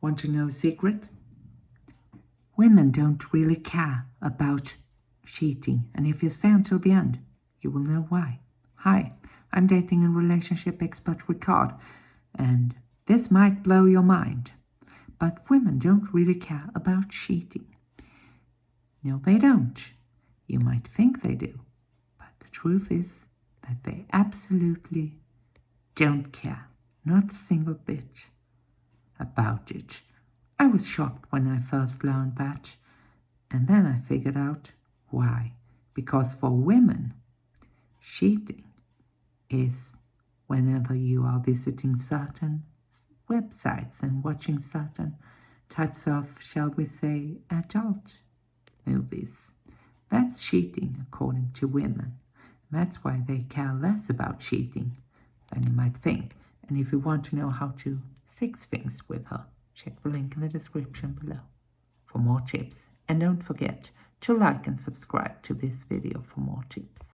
Want to know a secret? Women don't really care about cheating, and if you stay until the end, you will know why. Hi, I'm dating and relationship expert Ricard, and this might blow your mind, but women don't really care about cheating. No, they don't. You might think they do, but the truth is that they absolutely don't care, not a single bit about it. I was shocked when I first learned that, and then I figured out why. Because for women, cheating is whenever you are visiting certain websites and watching certain types of, shall we say, adult movies. That's cheating according to women. That's why they care less about cheating than you might think. And if you want to know how to fix things with her, check the link in the description below for more tips. And don't forget to like and subscribe to this video for more tips.